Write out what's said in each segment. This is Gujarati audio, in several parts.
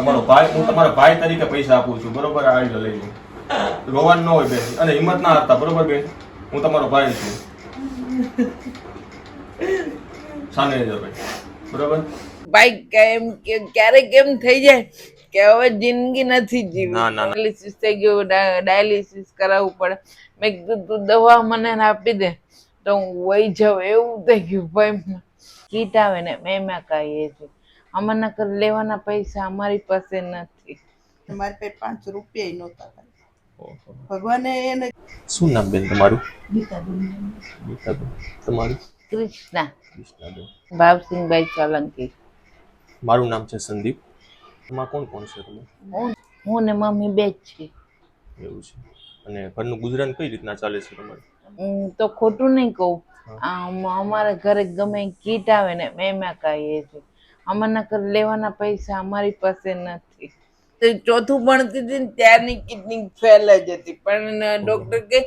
તમારો ભાઈ, હું તમારા ભાઈ તરીકે પૈસા આપું છું, બરોબર? આ લો લઈ લો. રોવાનું ન હોય બેન, અને હિંમત ના હારતા, બરોબર બેન? હું તમારો ભાઈ છું. સાને ભાઈ, બરોબર? ભાઈ કેમ ક્યારેક કેમ થઈ જાય કે હવે જિંદગી નથી જીવી. ડાયાલિસિસ થઈ ગયું, ડાયાલિસિસ કરાવવું પડે. મેં કીધું તું દવા મને આપી દે તો હું વહી જાઉં, એવું થઈ ગયું. ભાઈ કીટ આવે ને એમાં કહીએ છીએ, અમારના ઘર લેવાના પૈસા અમારી પાસે નથી. મારી પાસે 5 રૂપિયા નહોતા. ભગવાને એને. શું નામ બેન તમારું? ગીતાબેન. ગીતાબેન. તમારું? કૃષ્ણા કૃષ્ણાબેન. ભાવસિંહભાઈ સોલંકી. મારું નામ છે સંદીપ. એમાં કોણ કોણ છે તમે? હું ને મમ્મી બે જ છીએ. એવું છે. અને ઘરનું ગુજરાન કઈ રીતના ચાલે છે તમારે? તો ખોટું નહીં કહું, અમારા ઘરે ગમે કીટ આવે ને એમાં કહીએ છીએ, અમારના ઘરે લેવાના પૈસા અમારી પાસે નથી. ચોથું ભણતી હતી ને ત્યારની કિડની ફેલ જ હતી, પણ ડોક્ટર કે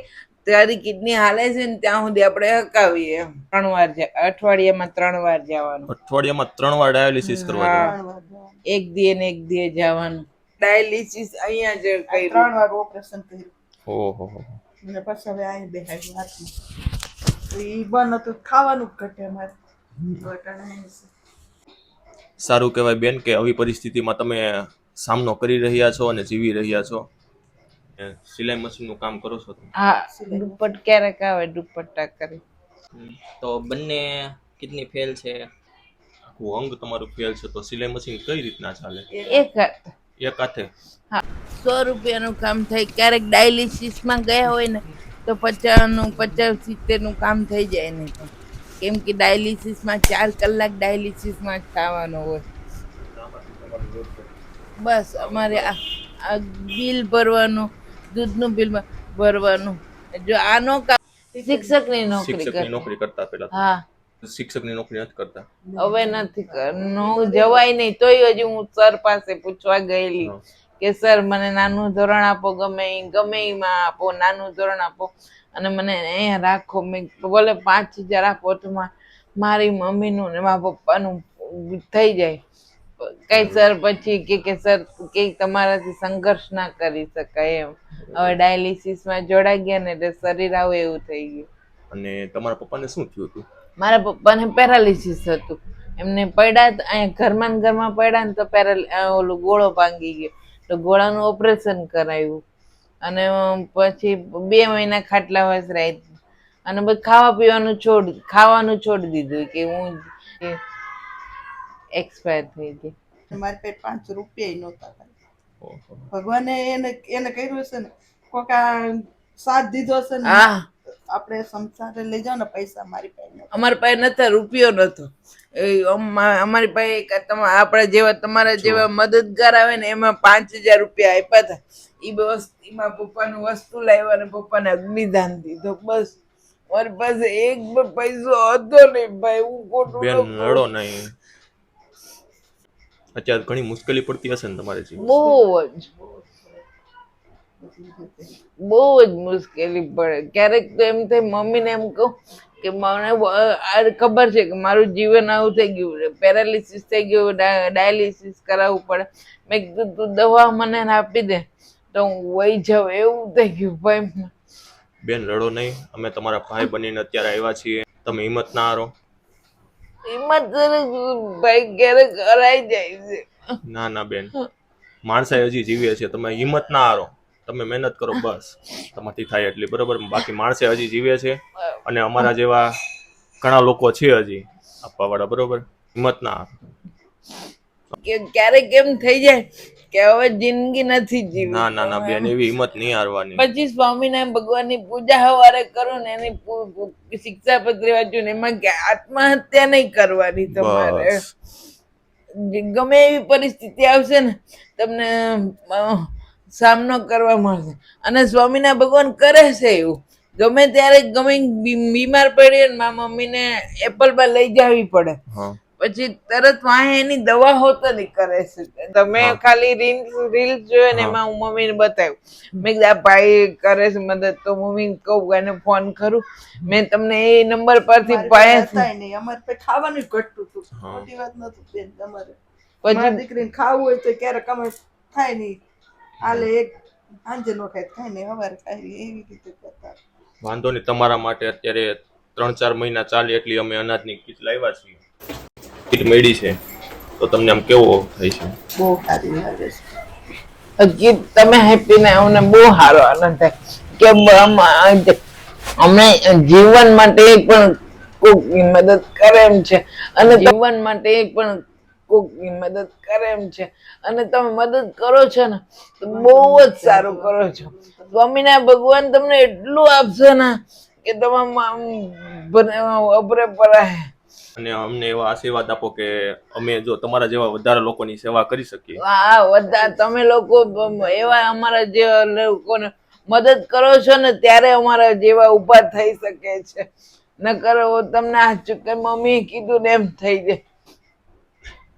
તારી કિડની હાલે છે ને ત્યાં સુધી આપણે હકાવીએ. 3 વાર અઠવાડિયામાં 3 વાર જવાનું. અઠવાડિયામાં 3 વાર ડાયાલિસિસ કરવા જવાનું? એક દી ને એક દી જવાનું. ડાયાલિસિસ અહીંયા જ કર્યું. 3 વાર ઓપરેશન કર્યું. ઓહો. અને પછી હવે અહીં બેહાડ્યું હાથમાં. એ બંધ હતું, ખાવાનું જ ઘટે અમારે. સારું કહેવાય બેન કે આવી પરિસ્થિતિમાં તમે સામનો કરી રહ્યા છો અને જીવી રહ્યા છો. સિલાઈ મશીનનું કામ કરો છો તમે? હા, દુપટ્ટ ક્યારેક આવે, દુપટ્ટા કરી. તો બંને કિડની ફેલ છે, આખું અંગ તમારું ફેલ છે, તો સિલાઈ મશીન કઈ રીતના ચાલે? એક હાથે? હા, 100 રૂપિયાનું કામ થાય. ક્યારેક ડાયાલિસિસમાં ગયા હોય ને તો 50-70નું કામ થઈ જાય ને, તો કેમ કે ડાયાલિસિસમાં 4 કલાક ડાયાલિસિસમાં જ થવાનું હોય. બસ અમારે આ બિલ ભરવાનું, દૂધનું બિલ ભરવાનું. જો આનો કામ શિક્ષકની નોકરી કરતા પહેલા? હા. શિક્ષકની નોકરી નથી કરતા? હવે નથી જવાય નહીં. તોય હજી હું સર પાસે પૂછવા ગયેલી કે સર મને નાનું ધોરણ આપો, ગમે એમાં આપો, નાનું ધોરણ આપો અને મને અહીંયા રાખો. મેં બોલે 5000 આપો તો મારી મમ્મીનું ને મારા પપ્પાનું થઈ જાય. કઈ સર પછી કે સર કે તમારાથી સંઘર્ષ ના કરી શકાય એમ. હવે ડાયાલિસિસમાં જોડાઈ ગયા ને એટલે શરીર આવું એવું થઈ ગયું. અને તમારા પપ્પાને શું થયું હતું? મારા પપ્પાને પેરાલિસિસ હતું. એમને પડ્યા અહીંયા ઘરમાં પડ્યા ને તો ઓલું ગોળો ભાંગી ગયો, તો ગોળાનું ઓપરેશન કરાવ્યું અને પછી 2 મહિના ખાટલા વસરાય અને બધું ખાવાનું છોડી દીધું કે હું એક્સપાયર થઈ ગઈ. મારી પાસે 5 રૂપિયા નહોતા. ભગવાને એને કર્યું છે ને, કોક સાથ દીધો છે ને. આપણે સંસારે લઈ જાવ ને પૈસા મારી પાસે. અમારી પાસે નતા, રૂપિયો નતો. અમારી પાસે આપણા જેવા તમારા જેવા મદદગાર આવે ને એમાં 5000 રૂપિયા આપ્યા હતા. એમાં પપ્પાનું વસ્તુ લાવ્યા અને પપ્પાને અગ્નિદાન દીધો. બસ મારી પાસે એક પૈસો હતો નહીં ભાઈ. હું ખોટું બેન લડો નહીં. અત્યારે ઘણી મુશ્કેલી પડતી હશે ને તમારે? બહુ જ મુશ્કેલી પડે. ક્યારેક તો એમ થાય, મમ્મીને એમ કહું કે મને ખબર છે કે મારું જીવન આવું થઈ ગયું, પેરાલિસિસ થઈ ગયું, ડાયાલિસિસ કરાવવું પડે. મેં કીધું તું દવા મને આપી દે તો હું વહી જાઉં, એવું થઈ ગયું. ભાઈ બેન લડો નહીં, અમે તમારા ભાઈ બનીને અત્યારે આવ્યા છીએ, તમે હિંમત ના હારો. હિંમત ભાઈ ક્યારેક હરાઈ જાય છે. ના બેન, માણસે હજી જીવે છે, તમે હિંમત ના હારો, તમે મહેનત કરો, બસ તમારથી થાય એટલી, બરોબર? બાકી માણસે હજી જીવે છે અને અમારા જેવા ઘણા લોકો છે હજી આપવાવાળા, બરોબર? હિંમત ના હારો. ક્યારેક એમ થઈ જાય કે હવે જિંદગી નથી જીવી. ના બેન, એવી હિંમત નહીં હારવાની. પછી સ્વામિનારાયણ ભગવાનની પૂજા સવારે કરું ને એની શિક્ષાપત્રી વાંચું ને એમાં કે આત્મહત્યા નહીં કરવાની તમારે. ગમે એવી પરિસ્થિતિ આવશે ને તમને સામનો કરવા મળશે. અને સ્વામિનારાયણ ભગવાન કરે છે એવું. ગમે ત્યારે ગમે બીમાર પડીએ ને મારા મમ્મીને એપલમાં લઈ જવી પડે, પછી તરત વાહે એની દવા હોતની કરે છે. તમે ખાલી રીલ જોયો ને એમાં હું મમ્મીને બતાવ્યું. મેં કીધું આ ભાઈ કરે છે મદદ, તો મમ્મી કહું એને ફોન કરું, મેં તમને એ નંબર પરથી પાયા નહીં. અમારે ખાવાનું ઘટતું હતું, મોટી વાત નતું બેન તમારે. મારી પછી દીકરીને ખાવું હોય તો ક્યારેક અમે ખાય નહીં, હાલે એક સાંજે નો ખાય, ખાય નહીં સવારે ખાય, એવી રીતે કરતા. વાંધો નહીં, તમારા માટે અત્યારે 3-4 મહિના ચાલે એટલી અમે અનાજની કીટ લાવ્યા છીએ. કીટ મળી છે તો તમને આમ કેવો થાય છે? બહુ સારી લાગે છે. હજી તમે હેપી ને અમને બહુ સારો આનંદ થાય કે અમે જીવન માટે પણ કોકની મદદ કરે એમ છે, અને જીવન માટે પણ કોકની મદદ કરે એમ છે, અને તમે મદદ કરો છો ને તો બહુ જ સારું કરો છો. સ્વામિનારાયણ ભગવાન તમને એટલું આપશે ને કે તમે અપરે પરાય. અને અમને એવા આશીર્વાદ આપો કે અમે જો તમારા જેવા વધારે લોકોની સેવા કરી શકીએ. તમે લોકો એવા અમારા જેવા લોકોને મદદ કરો છો ને ત્યારે અમારા જેવા ઊભા થઈ શકે છે, નકર તમને આ ચૂકે મમ્મી કીધું ને એમ થઈ જાય.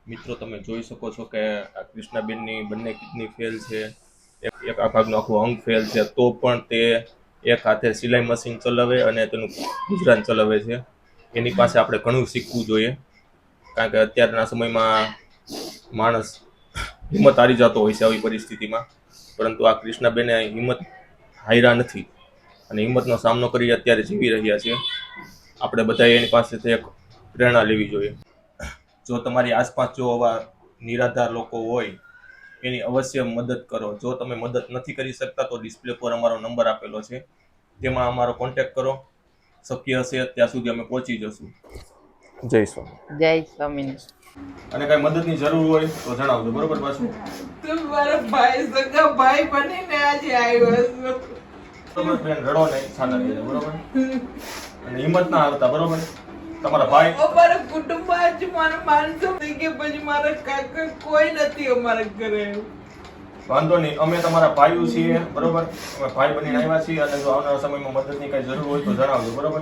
મિત્રો તમે જોઈ શકો છો કે આ કૃષ્ણાબેનની બંને કિડની ફેલ છે, એક આ ભાગનું આખું અંગ ફેલ છે, તો પણ તે એક હાથે સિલાઈ મશીન ચલાવે અને તેનું ગુજરાન ચલાવે છે. એની પાસે આપણે ઘણું શીખવું જોઈએ, કારણ કે અત્યારના સમયમાં માણસ હિંમત હારી જતો હોય છે આવી પરિસ્થિતિમાં, પરંતુ આ કૃષ્ણાબેને હિંમત હાર્યા નથી અને હિંમતનો સામનો કરી અત્યારે જીવી રહ્યા છે. આપણે બધાએ એની પાસેથી એક પ્રેરણા લેવી જોઈએ. જો તમારી આસપાસ જો આવા નિરાધાર લોકો હોય એની અવશ્ય મદદ કરો. જો તમે મદદ નથી કરી શકતા તો ડિસ્પ્લે પર અમારો નંબર આપેલો છે, તેમાં અમારો કોન્ટેક્ટ કરો. શક્ય હશે ત્યાં સુધી અમે પહોંચી જશું. જય સ્વામી. જય સ્વામિનારાયણ. અને કઈ મદદની જરૂર હોય તો જણાવજો, બરોબર? પાછું તું મારા ભાઈ સગા ભાઈ બનીને આજે આવ્યો છો. બરોબર બેન, રડો નહીં, શાંત રહેજો, બરોબર? અને હિંમત ના હારતા, બરોબર? તમારા ભાઈ અમારા કુટુંબમાં જ મારા માણસો થઈ ગયા, પછી મારા કાકા કોઈ નથી અમારા ઘરે. વાંધો નહીં, અમે તમારા ભાઈઓ છીએ, બરોબર? અમે ભાઈ બનીને આવ્યા છીએ, અને જો આવનારા સમયમાં મદદની કઈ જરૂર હોય તો જણાવજો, બરોબર?